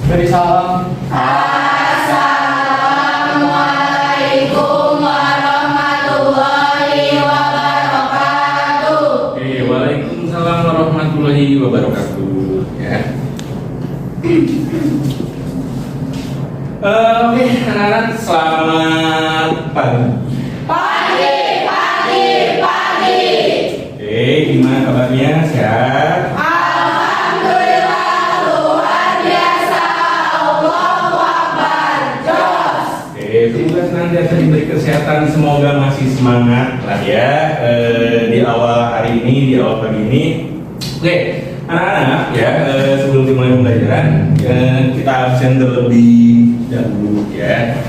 Beri salam. Assalamualaikum warahmatullahi wabarakatuh. Waalaikumsalam warahmatullahi wabarakatuh. Ya. Oke, anak-anak, selamat pagi. Pagi. Oke, gimana kabarnya? Sehat? Alhamdulillah, luar biasa. Allahu Akbar. Jos. Oke, semoga senantiasa diberi kesehatan, semoga masih semangat lah ya di awal hari ini, di awal pagi ini. Oke, anak-anak ya, sebelum dimulai pembelajaran kita absen terlebih dahulu ya.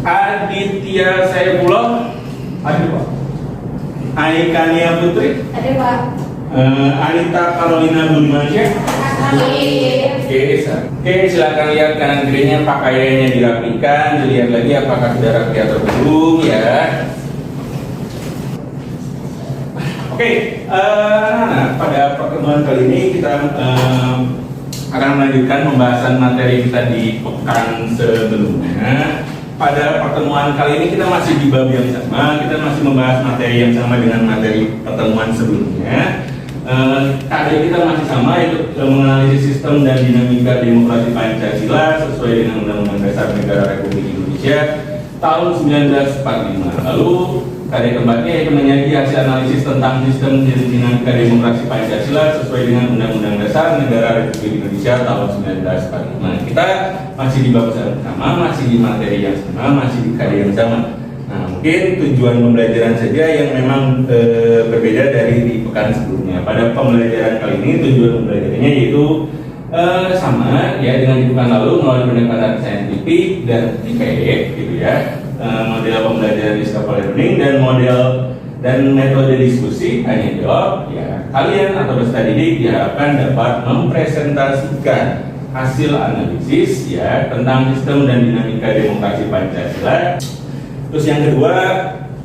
Aditya Saifullah, ada Pak. Aikania Putri, Ada Pak. Anita Carolina Budimansyah. Oke, silakan lihat kanan kirinya, pakaiannya dirapikan, dilihat lagi apakah sudah rapi atau belum ya. Oke, anak-anak, pada pertemuan kali ini kita akan melanjutkan pembahasan materi kita di pekan sebelumnya. Pada pertemuan kali ini kita masih di bab yang sama, kita masih membahas materi yang sama dengan materi pertemuan sebelumnya. Kajian kita masih sama, yaitu menganalisis sistem dan dinamika demokrasi Pancasila sesuai dengan Undang-Undang Dasar Negara Republik Indonesia tahun 1945. Lalu karya keempatnya yaitu menyaji hasil analisis tentang sistem dan dinamika demokrasi Pancasila sesuai dengan Undang-Undang Dasar Negara Republik Indonesia tahun 1945. Kita masih di bab yang sama, masih di materi yang sama, masih di karya yang sama. Nah, mungkin tujuan pembelajaran saja yang memang berbeda dari di pekan sebelumnya. Pada pembelajaran kali ini tujuan pembelajarannya yaitu sama ya dengan di pekan lalu melalui pendekatan saintifik dan IPE gitu ya. Model pembelajaran discovery learning dan model dan metode diskusi hanya jawab ya. Kalian atau peserta didik diharapkan dapat mempresentasikan hasil analisis ya tentang sistem dan dinamika demokrasi Pancasila. Terus yang kedua,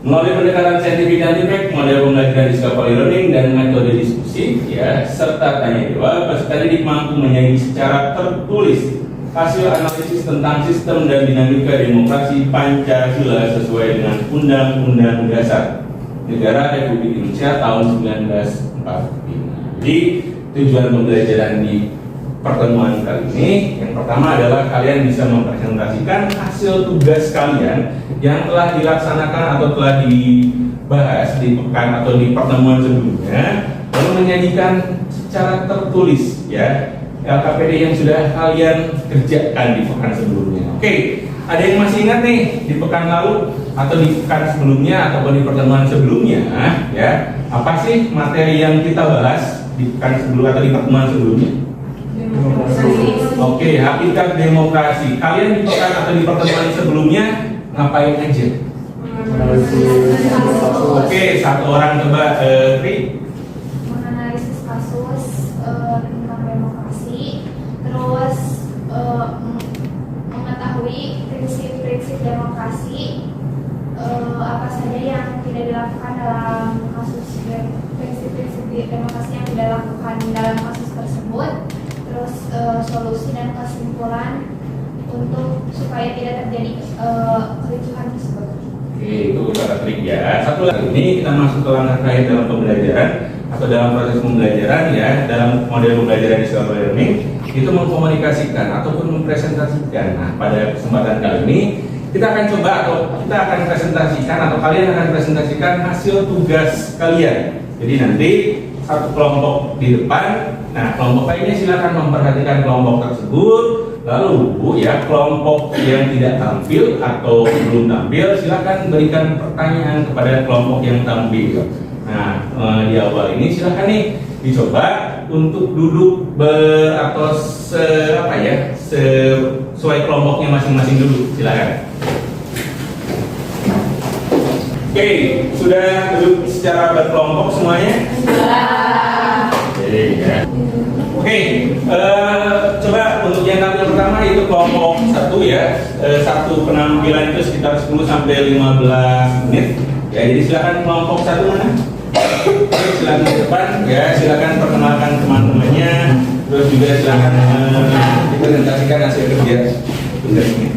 melalui pendekatan saintifik dan IPE, model pembelajaran discovery learning dan metode diskusi ya serta tanya jawab, peserta didik mampu menyaji secara tertulis hasil analisis tentang sistem dan dinamika demokrasi Pancasila sesuai dengan Undang-Undang Dasar Negara Republik Indonesia tahun 1945. Jadi tujuan pembelajaran di pertemuan kali ini yang pertama adalah kalian bisa mempresentasikan hasil tugas kalian yang telah dilaksanakan atau telah dibahas di pekan atau di pertemuan sebelumnya, lalu menyajikan secara tertulis ya LKPD yang sudah kalian kerjakan di pekan sebelumnya. Oke, ada yang masih ingat nih di pekan lalu atau di pekan sebelumnya ataupun di pertemuan sebelumnya ya, apa sih materi yang kita bahas di pekan sebelum atau di pertemuan sebelumnya? Oke, hakikat demokrasi. Kalian di pekan atau di pertemuan sebelumnya ngapain aja? Oke, satu orang coba Tri. Menganalisis kasus tentang demokrasi, terus mengetahui prinsip-prinsip demokrasi, apa saja yang tidak dilakukan dalam kasus prinsip-prinsip demokrasi yang tidak dilakukan dalam kasus tersebut. Terus solusi dan kesimpulan untuk supaya tidak terjadi kericuhan tersebut. Oke, itu kata trik ya. Satu lagi ini kita masuk ke langkah terakhir dalam pembelajaran atau dalam proses pembelajaran ya, dalam model pembelajaran discovery learning itu mengkomunikasikan ataupun mempresentasikan. Nah, pada kesempatan kali ini kita akan coba atau kita akan presentasikan atau kalian akan presentasikan hasil tugas kalian. Jadi nanti satu kelompok di depan, nah kelompok lainnya silakan memperhatikan kelompok tersebut. Lalu ya kelompok yang tidak tampil atau belum tampil silakan berikan pertanyaan kepada kelompok yang tampil. Nah di awal ini silakan nih dicoba untuk duduk atau sesuai kelompoknya masing-masing dulu, silakan. Oke, sudah duduk secara berkelompok semuanya? Oke, ya. Oke, coba untuk yang tampil pertama itu kelompok 1 ya. Satu penampilan itu sekitar 10 sampai 15 menit. Ya, jadi silakan kelompok 1 mana? Silakan ke depan ya, silakan perkenalkan teman-temannya. Terus juga silakan dipresentasikan hasil kerja tugas ini.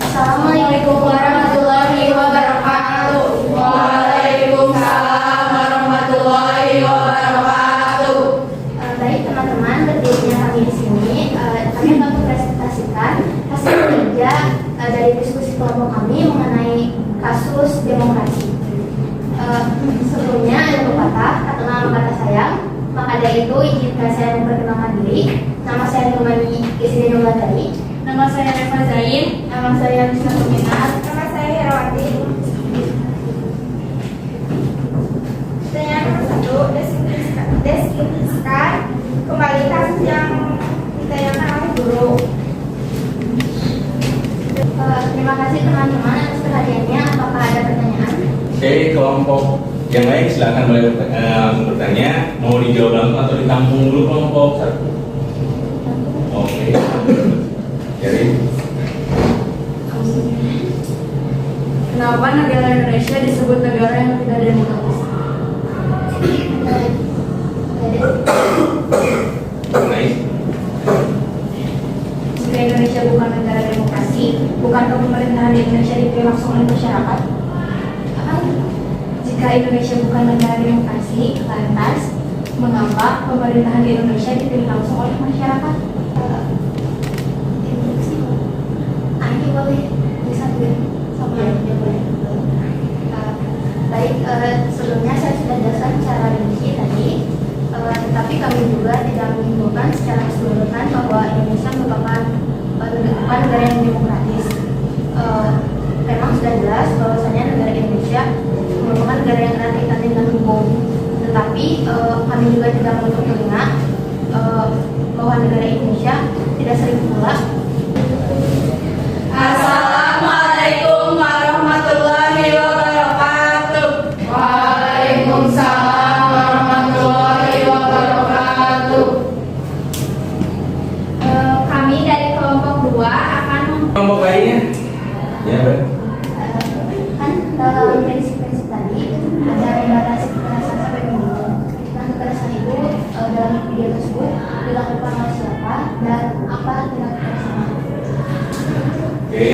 Assalamualaikum warahmatullahi wabarakatuh. Waalaikumsalam warahmatullahi wabarakatuh. Baik teman-teman, berdirinya kami di sini, kami akan mempresentasikan hasil kerja dari diskusi kelompok kami mengenai kasus demokrasi. Sebelumnya ada pepatah, kata nama kata sayang, maka dari itu izinkan saya memperkenalkan diri. Nama saya Nurmani Isri Nulatari. Nama saya Reva Zain. Nama saya Rizka Tuminar. Nama saya Herawati. Pertanyaan nomor 1, deskripsikan kembali kasus yang ditanyakan oleh guru. Terima kasih teman-teman atas perhatiannya. Apakah ada pertanyaan? Oke, kelompok yang lain silakan boleh langsung bertanya. Mau dijawab langsung atau ditampung dulu kelompok satu? Oke. Jadi, Kenapa negara Indonesia disebut negara yang tidak demokratis? naik. Jika Indonesia bukan negara demokrasi, bukankah pemerintahan di Indonesia dipilih langsung oleh masyarakat? Jika Indonesia bukan negara demokrasi, lantas mengapa pemerintahan di Indonesia dipilih langsung oleh masyarakat? Ini boleh disatuin sama yang boleh. Baik, sebelumnya saya sudah jelaskan secara rinci tadi, tetapi kami juga tidak menyimpulkan secara keseluruhan bahwa Indonesia merupakan negara yang demokratis. Memang sudah jelas bahwasanya negara Indonesia merupakan negara yang erat kaitannya dengan hukum. Tetapi kami juga tidak menutup telinga bahwa negara Indonesia tidak sering pula. Assalamualaikum warahmatullahi wabarakatuh. Waalaikumsalam warahmatullahi wabarakatuh. Kami dari kelompok 2 akan Kelompok lainnya? Ya, Mbak. kan dalam prinsip-prinsip tadi ada membatasi kekerasan sampai minimum. Nah, kekerasan itu dalam video tersebut dilakukan oleh siapa dan apa tindak kekerasan? Oke.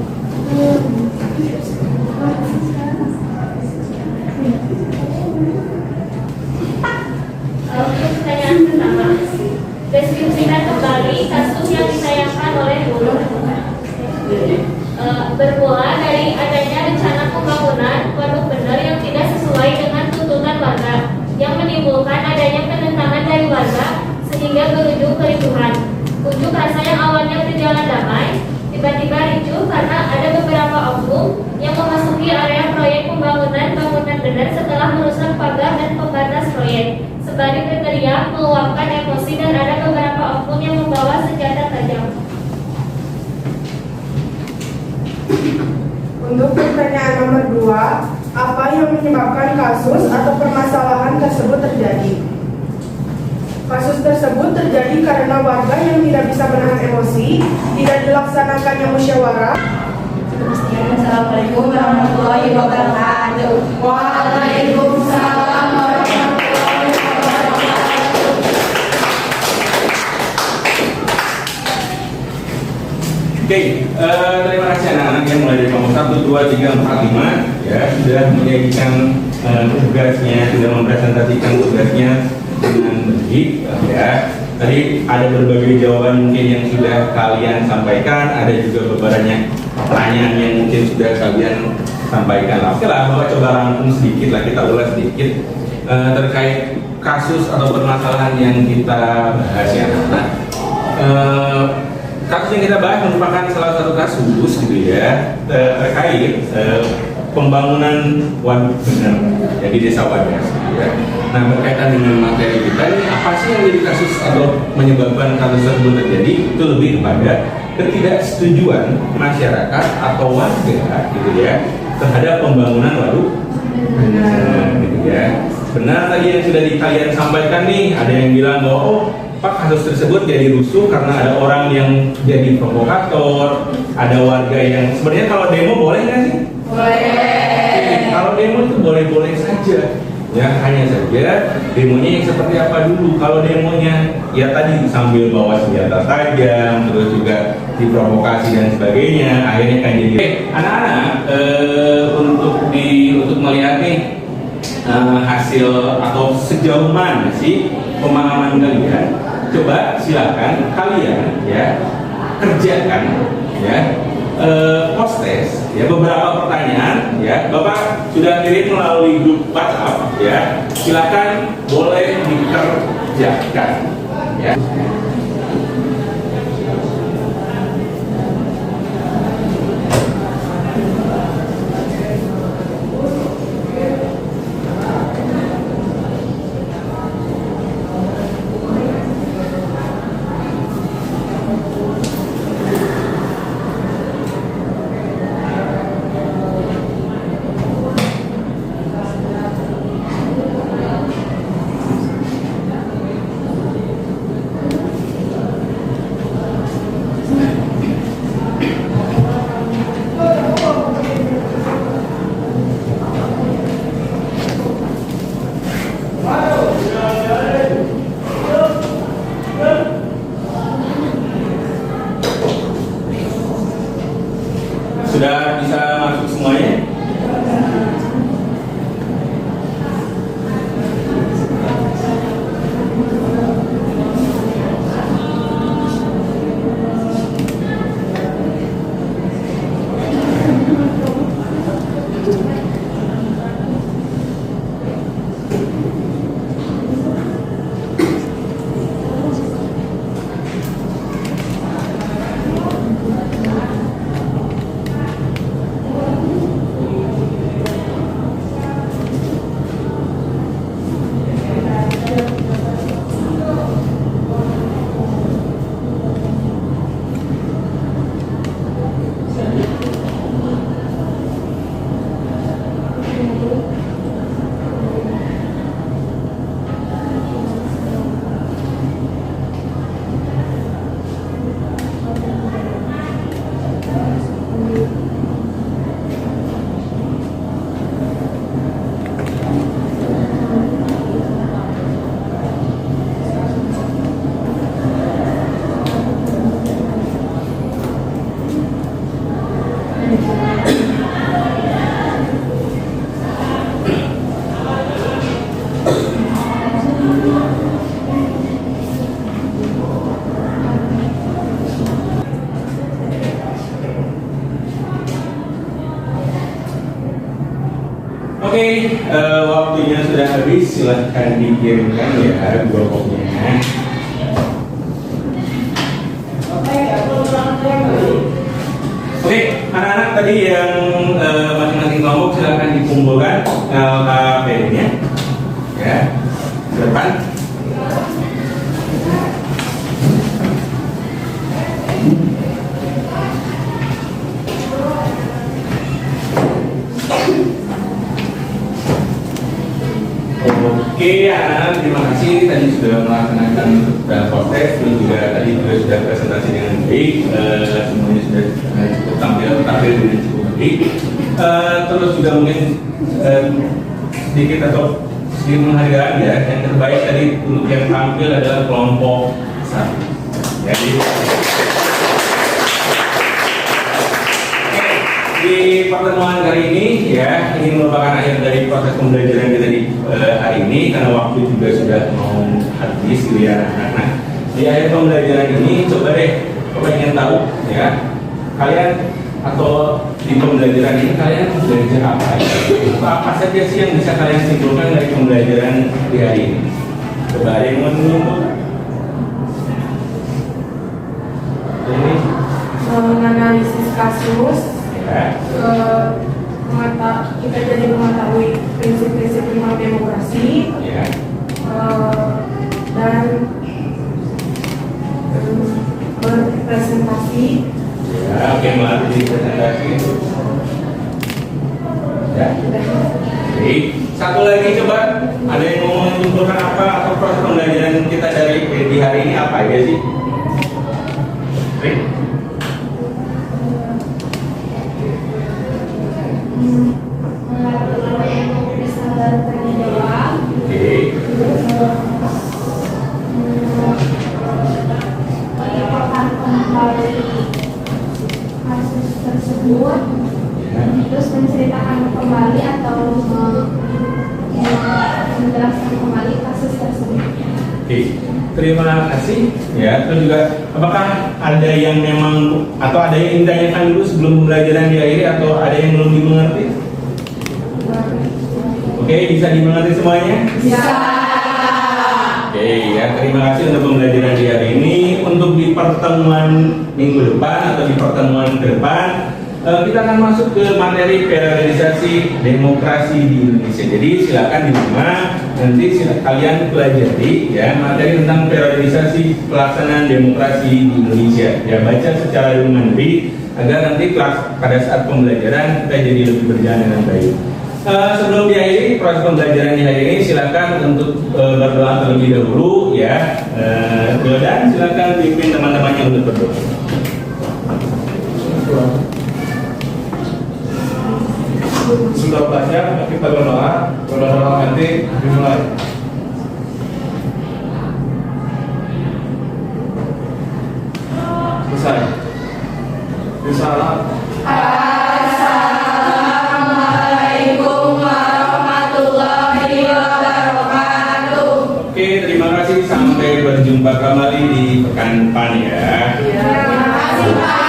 Pertanyaan pertama, deskripsikan kembali kasus yang ditayangkan oleh guru. Bermula dari adanya rencana pembangunan waduk bener yang tidak sesuai dengan tuntutan warga, yang menimbulkan adanya penentangan dari warga sehingga berujung kericuhan. Unjuk rasa yang awalnya berjalan damai tiba-tiba ricuh karena ada beberapa oknum yang memasuki area proyek pembangunan bangunan bener setelah merusak pagar dan pembatas proyek. Sembari berteriak, meluapkan emosi dan ada beberapa oknum yang membawa senjata tajam. Untuk pertanyaan nomor 2, apa yang menyebabkan kasus atau permasalahan tersebut terjadi? Kasus tersebut terjadi karena warga yang tidak bisa menahan emosi, tidak dilaksanakannya musyawarah. Assalamualaikum warahmatullahi wabarakatuh. Waalaikumsalam warahmatullahi wabarakatuh. Oke, terima kasih anak-anak yang mulai dari kelompok 1, 2, 3, 4, 5 ya sudah menyajikan tugasnya, sudah mempresentasikan tugasnya dengan baik ya. Tadi ada berbagai jawaban mungkin yang sudah kalian sampaikan, ada juga beberapa pertanyaan yang mungkin sudah kalian sampaikan. Oke lah, Bapak coba rangkum sedikit lah, kita ulas sedikit terkait kasus atau permasalahan yang kita bahas ya. Nah, kasus yang kita bahas merupakan salah satu kasus gitu ya terkait pembangunan waduk bener ya di Desa Wadas gitu ya. Nah, berkaitan dengan materi kita ini apa sih yang jadi kasus atau menyebabkan kasus tersebut terjadi? Itu lebih kepada ketidaksetujuan masyarakat atau warga gitu ya terhadap pembangunan waduk bener gitu ya. Benar tadi yang sudah kalian sampaikan nih, ada yang bilang bahwa oh Pak, kasus tersebut jadi rusuh karena ada orang yang jadi provokator, ada warga yang sebenarnya kalau demo boleh nggak sih? Boleh. Kalau demo itu boleh-boleh saja. Ya, hanya saja demonya yang seperti apa dulu. Kalau demonya ya tadi sambil bawa senjata tajam, terus juga diprovokasi dan sebagainya, akhirnya kan jadi anak-anak untuk melihat nih hasil atau sejauh mana sih pemahaman kalian. Coba silakan kalian ya kerjakan ya post test ya beberapa pertanyaan ya. Bapak sudah kirim melalui grup WhatsApp ya. Silakan boleh dikerjakan ya. Sudah bisa masuk semuanya? Oke, waktunya sudah habis, silahkan dikirimkan ya kelompoknya. Oke, anak-anak tadi yang masing-masing kelompok silahkan dikumpulkan LKP-nya ya, ke depan. Oke, anak-anak terima kasih tadi sudah melaksanakan proses dan juga tadi juga sudah presentasi dengan baik, semuanya sudah cukup tampil dengan cukup baik. Terus juga mungkin sedikit atau sedikit menghargai ya, yang terbaik tadi untuk yang tampil adalah kelompok 1. Jadi di pertemuan kali ini ya, ini merupakan akhir dari proses pembelajaran kita di hari ini karena waktu juga sudah mau habis gitu ya anak-anak. Nah, di akhir pembelajaran ini coba deh, coba ingin tahu ya, kalian atau di pembelajaran ini kalian belajar apa ya? Apa saja sih yang bisa kalian simpulkan dari pembelajaran di hari ini? Coba ada yang mau menyimpulkan? Ini menganalisis kasus, ya. kita jadi mengetahui prinsip-prinsip primal demokrasi Ya. dan berpresentasi. Ya, oke, melalui presentasi. Ya. Oke, satu lagi coba, ada yang mau menunjukkan apa atau proses pembelajaran kita dari di hari ini apa aja sih? Oke. Bisa tanya jawab, Oke, terima kasih. Ya, terus juga apakah ada yang memang atau ada yang ingin ditanyakan dulu sebelum pembelajaran diakhiri atau ada yang belum dimengerti? Oke, bisa dimengerti semuanya? Bisa. Oke, ya terima kasih untuk pembelajaran di hari ini. Untuk di pertemuan minggu depan atau di pertemuan ke depan, kita akan masuk ke materi periodisasi demokrasi di Indonesia. Jadi silakan di rumah nanti kalian pelajari ya materi tentang periodisasi pelaksanaan demokrasi di Indonesia. Ya baca secara mandiri agar nanti pada saat pembelajaran kita jadi lebih berjalan dengan baik. Sebelum diakhiri proses pembelajaran di hari ini, silakan untuk berdoa terlebih dahulu ya. Dan silakan pimpin teman-temannya untuk berdoa. Sudah belajar, kita berdoa nanti dimulai. Selesai. Salam. Assalamualaikum warahmatullahi wabarakatuh. Oke, terima kasih. Sampai berjumpa kembali di pekan depan ya. Terima kasih Pak.